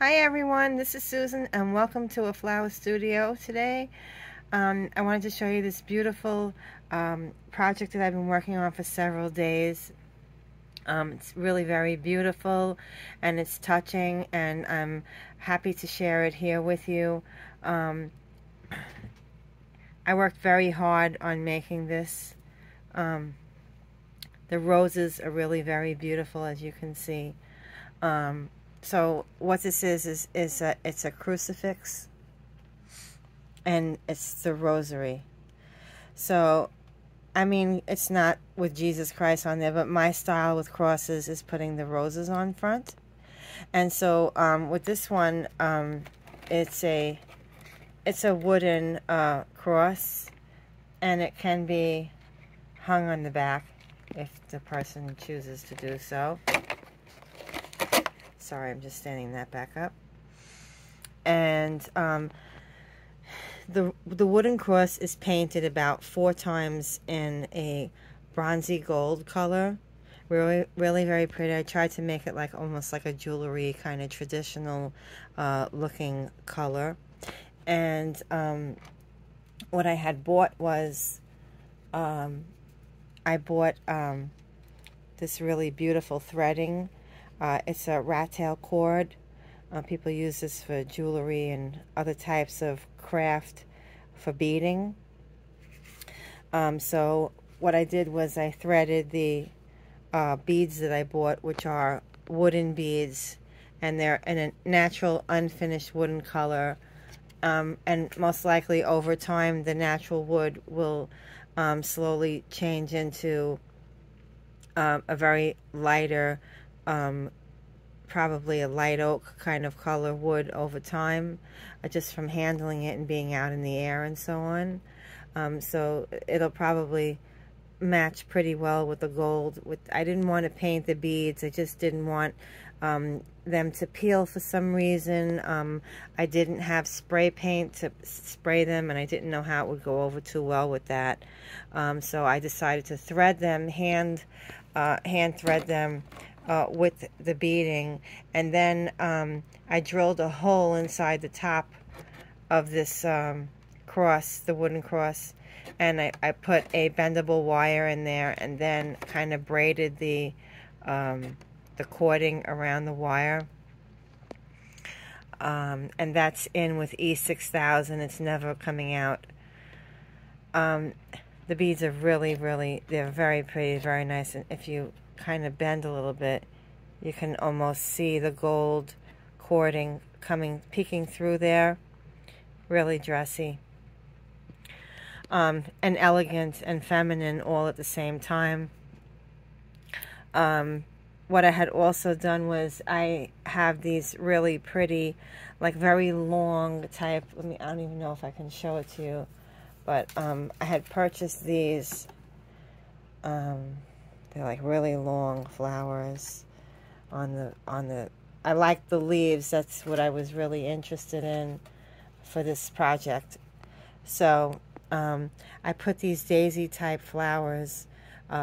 Hi everyone, this is Susan and welcome to a flower studio today. I wanted to show you this beautiful project that I've been working on for several days. It's really very beautiful and it's touching, and I'm happy to share it here with you. I worked very hard on making this. The roses are really very beautiful, as you can see. So what this is it's a crucifix, and it's the rosary. So, I mean, it's not with Jesus Christ on there, but my style with crosses is putting the roses on front. And so with this one, it's a wooden cross, and it can be hung on the back if the person chooses to do so. Sorry, I'm just standing that back up. And the wooden cross is painted about 4 times in a bronzy gold color. Really very pretty. I tried to make it like almost like a jewelry kind of traditional looking color. And what I had bought was I bought this really beautiful threading. It's a rat tail cord. People use this for jewelry and other types of craft for beading. So what I did was I threaded the beads that I bought, which are wooden beads, and they're in a natural unfinished wooden color. And most likely over time the natural wood will slowly change into a very lighter, probably a light oak kind of color wood over time, just from handling it and being out in the air and so on. So it'll probably match pretty well with the gold. I didn't want to paint the beads. I just didn't want them to peel for some reason. I didn't have spray paint to spray them, and I didn't know how it would go over too well with that. So I decided to thread them, hand thread them with the beading, and then I drilled a hole inside the top of this cross, the wooden cross, and I put a bendable wire in there, and then kind of braided the cording around the wire. And that's in with E6000. It's never coming out. The beads are really, they're very pretty, very nice. And if you kind of bend a little bit, you can almost see the gold cording peeking through there. Really dressy. And elegant and feminine all at the same time. What I had also done was I have these really pretty, like very long type, I don't even know if I can show it to you, but I had purchased these, they're like really long flowers on the, I like the leaves. That's what I was really interested in for this project. So I put these daisy type flowers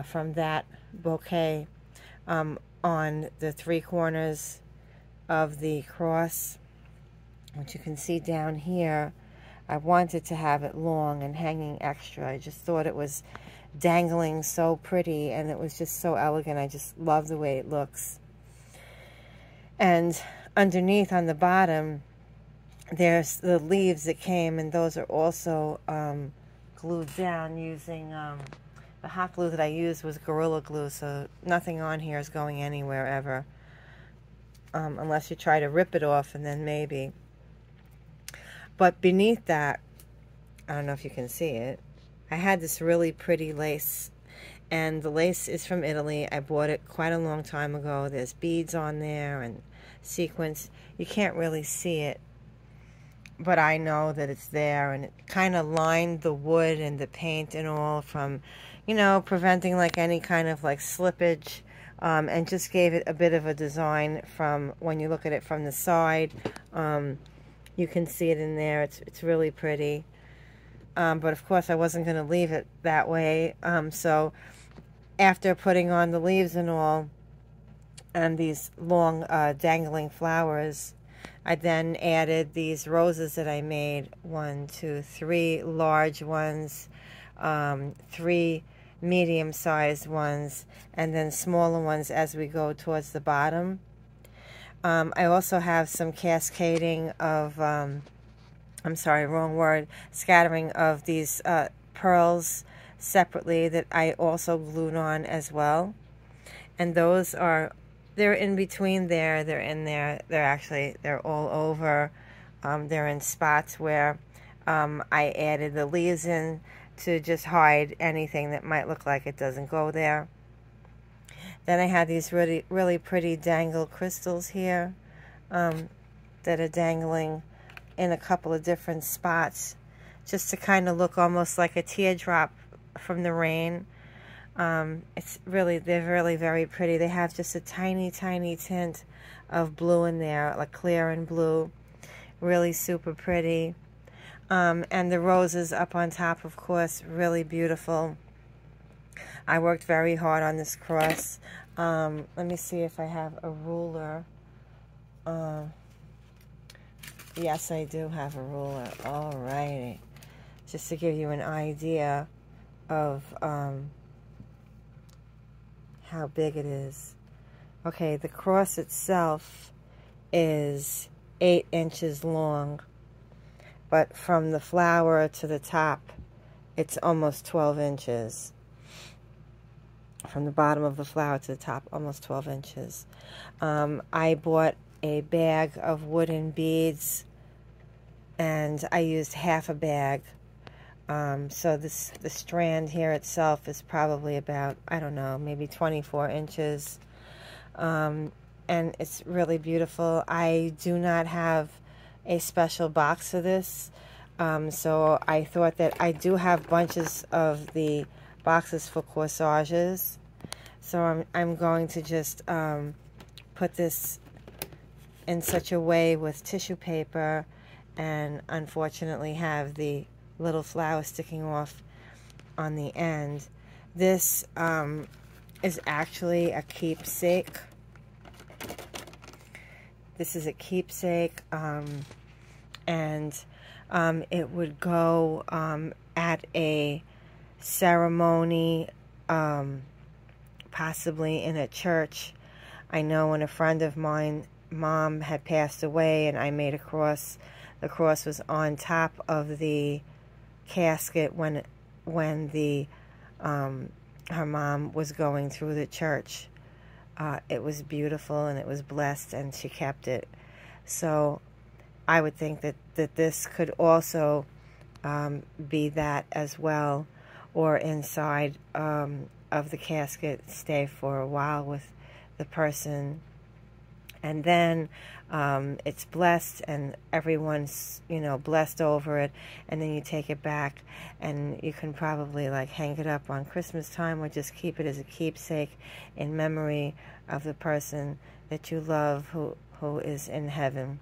from that bouquet on the 3 corners of the cross, which you can see down here. I wanted to have it long and hanging extra. I just thought it was dangling so pretty, and it was just so elegant. I just love the way it looks. And underneath on the bottom, there's the leaves that came, and those are also glued down using the hot glue that I used was Gorilla Glue, so nothing on here is going anywhere ever, unless you try to rip it off, and then maybe. But beneath that, I don't know if you can see it, I had this really pretty lace, and the lace is from Italy. I bought it quite a long time ago. There's beads on there and sequins. You can't really see it, but I know that it's there, and it kind of lined the wood and the paint and all from, you know, preventing like any kind of like slippage, and just gave it a bit of a design from when you look at it from the side. You can see it in there. It's really pretty. But of course I wasn't going to leave it that way. So after putting on the leaves and all, and these long dangling flowers, I then added these roses that I made, 1, 2, 3 large ones, 3 medium-sized ones, and then smaller ones as we go towards the bottom. I also have some cascading of, I'm sorry, wrong word, scattering of these pearls separately that I also glued on as well. And those are, they're in between there, they're in there, they're all over. They're in spots where I added the leaves in to just hide anything that might look like it doesn't go there. Then I have these really, really pretty dangle crystals here that are dangling in a couple of different spots, just to kind of look almost like a teardrop from the rain. They're really very pretty. They have just a tiny, tiny tint of blue in there, like clear and blue. Really super pretty. And the roses up on top, of course, really beautiful. I worked very hard on this cross. Let me see if I have a ruler. Yes, I do have a ruler. Alrighty. Just to give you an idea of how big it is. Okay, the cross itself is 8 inches long, but from the flower to the top, it's almost 12 inches. From the bottom of the flower to the top, almost 12 inches. I bought a bag of wooden beads, and I used half a bag. So the strand here itself is probably about, I don't know, maybe 24 inches. And it's really beautiful. I do not have a special box for this. So I thought that I do have bunches of the boxes for corsages. So I'm going to just put this in such a way with tissue paper, and unfortunately have the little flower sticking off on the end. This is actually a keepsake. This is a keepsake, and it would go at a ceremony, possibly in a church. I know when a friend of mine, mom had passed away, and I made a cross. The cross was on top of the casket when the her mom was going through the church. It was beautiful, and it was blessed, and she kept it. So I would think that this could also be that as well, or inside of the casket, stay for a while with the person. And then it's blessed, and everyone's, you know, blessed over it, and then you take it back, and you can probably like hang it up on Christmas time, or just keep it as a keepsake in memory of the person that you love who is in heaven.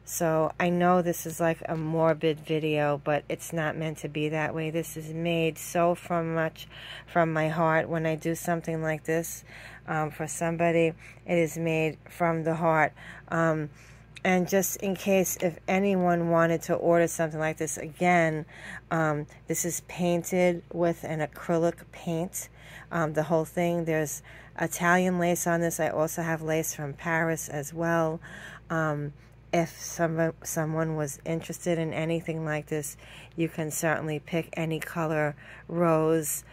So I know this is like a morbid video, but it's not meant to be that way. This is made so much from my heart. When I do something like this for somebody, it is made from the heart. And just in case if anyone wanted to order something like this, again, this is painted with an acrylic paint. The whole thing, there's Italian lace on this. I also have lace from Paris as well. If someone was interested in anything like this, you can certainly pick any color rose.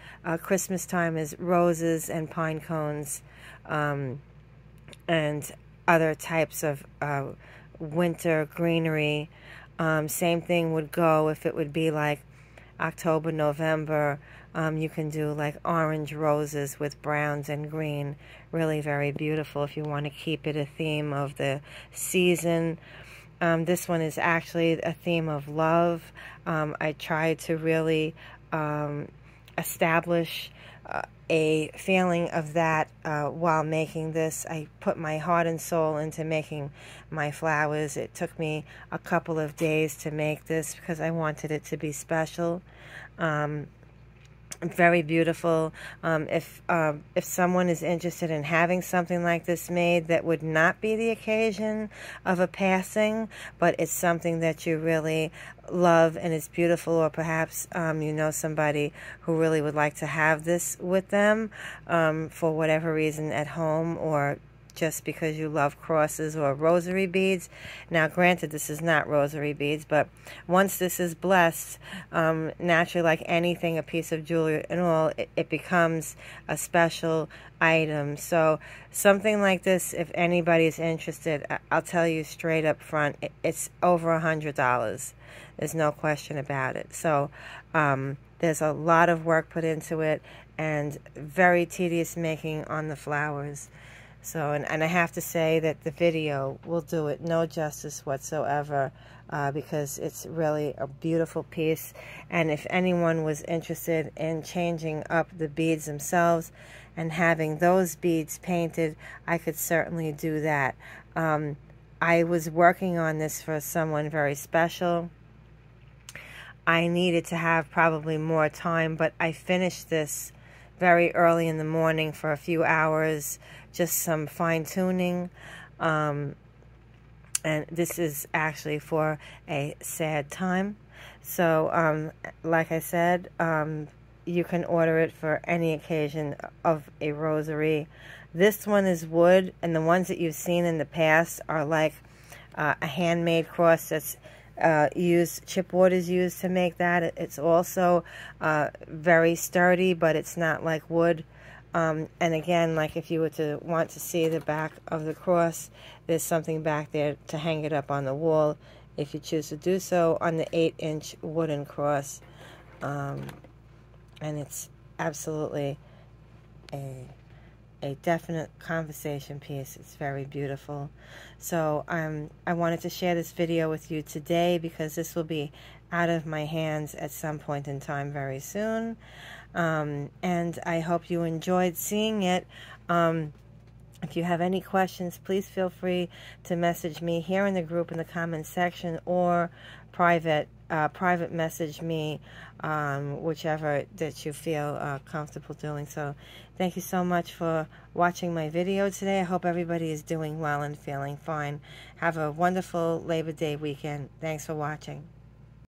Christmas time is roses and pine cones, and other types of winter greenery. Same thing would go if it would be like October, November. You can do like orange roses with browns and green. Really very beautiful if you want to keep it a theme of the season. This one is actually a theme of love. I tried to really establish a feeling of that while making this. I put my heart and soul into making my flowers. It took me a couple of days to make this because I wanted it to be special. Very beautiful. If someone is interested in having something like this made, that would not be the occasion of a passing, but it's something that you really love and it's beautiful, or perhaps you know somebody who really would like to have this with them for whatever reason at home, or just because you love crosses or rosary beads. Now, granted, this is not rosary beads, but once this is blessed, naturally, like anything, a piece of jewelry and all, it becomes a special item. So something like this, if anybody is interested, I'll tell you straight up front, it's over $100. There's no question about it. So there's a lot of work put into it, and very tedious making on the flowers. So, and I have to say that the video will do it no justice whatsoever, because it's really a beautiful piece. And if anyone was interested in changing up the beads themselves and having those beads painted, I could certainly do that. I was working on this for someone very special. I needed to have probably more time, but I finished this very early in the morning for a few hours, just some fine-tuning. And this is actually for a sad time. So, like I said, you can order it for any occasion of a rosary. This one is wood, and the ones that you've seen in the past are like a handmade cross that's chipboard is used to make that. It's also very sturdy, but it's not like wood. And again, like if you were to want to see the back of the cross, there's something back there to hang it up on the wall if you choose to do so, on the 8-inch wooden cross. And it's absolutely a definite conversation piece. It's very beautiful. So I wanted to share this video with you today because this will be out of my hands at some point in time very soon. And I hope you enjoyed seeing it. If you have any questions, please feel free to message me here in the group in the comments section, or private message me, whichever that you feel comfortable doing. So thank you so much for watching my video today. I hope everybody is doing well and feeling fine. Have a wonderful Labor Day weekend. Thanks for watching.